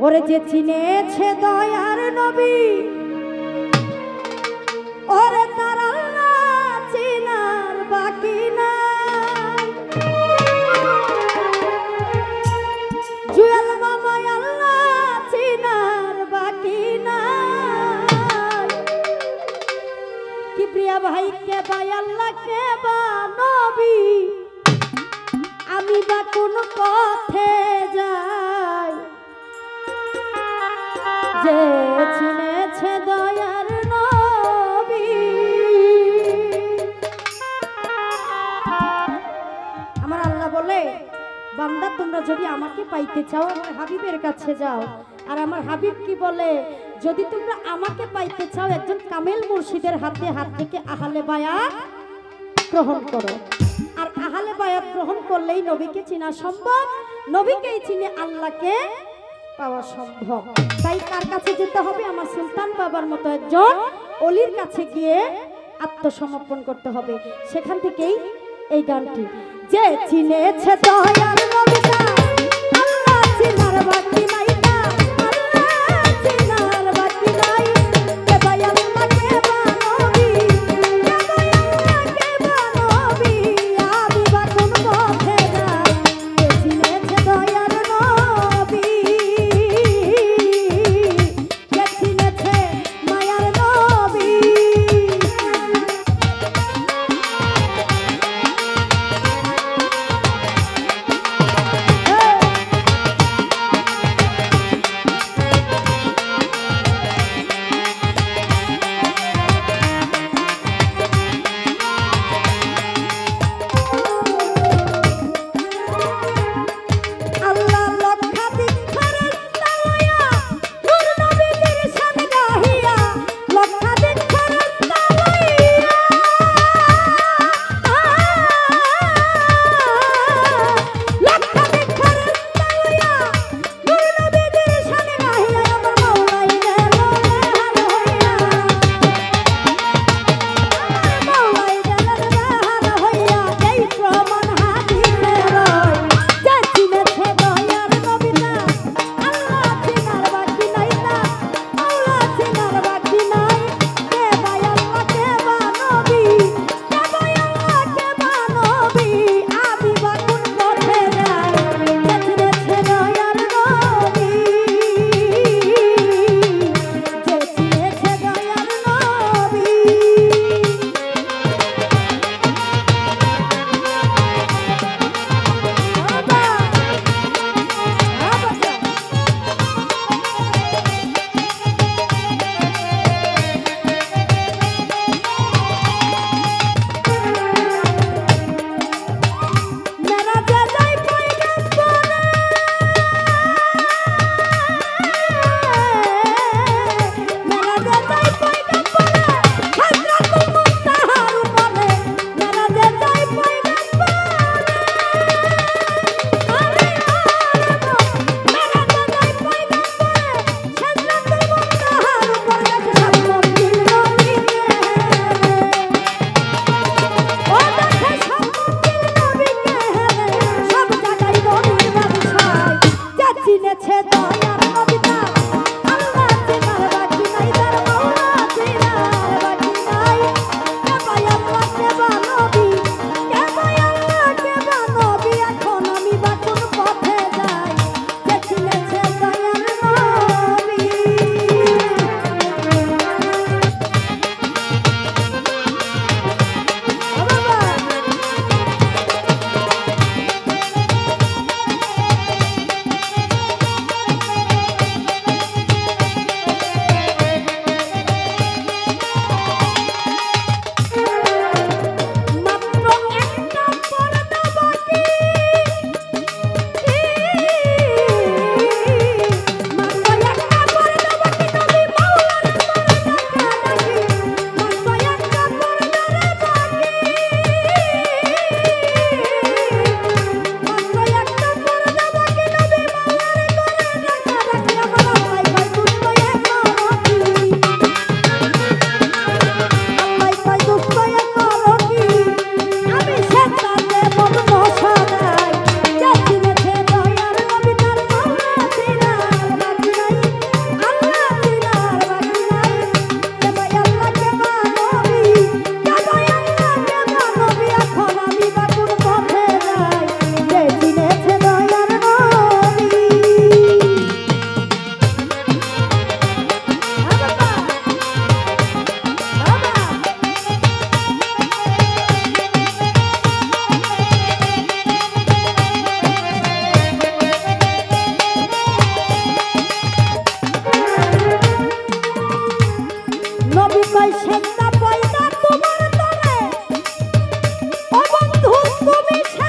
ওরে যে চিনেছে দয়ার নবী ওরে তার আল্লাহ চিনার বাকি না জুয়েল মামা আল্লাহ চিনার বাকি না কিবরিয়া ভাই কে বা আল্লাহ কে বা নবী আমি বা কোন পথে যাই যে চিনেছে দয়ার নবী আমার আল্লাহ বলে বান্দা তোমরা যদি আমাকে পাইতে চাও আমার হাবিবের কাছে যাও আর আমার হাবিব কি বলে যদি তোমরা আমাকে পাইতে চাও একজন কামেল মুর্শিদের হাতে হাত থেকে আহলে বায়াত গ্রহণ করো আর আহলে বায়াত গ্রহণ করলেই নবীকে চেনা সম্ভব নবীকেই চিনে আল্লাহকে পাওয়া সম্ভব তাই কার কাছে যেতে হবে আমার সুলতান বাবার মতো একজন ওলির কাছে গিয়ে আত্মসমর্পণ করতে হবে সেখান থেকেই এই গানটি যে চিনেছে দয়ার নবীটা আল্লাহ চিনার বাকি নাই না আল্লাহ চিনার বাকি নাই কে ভাই আল্লাহ কে বা নবী কে ভাই আল্লাহ কে বা নবী আমি বা কোন পথে যাই যে চিনেছে দয়ার নবী কে চিনেছে মায়ার নবী তুমি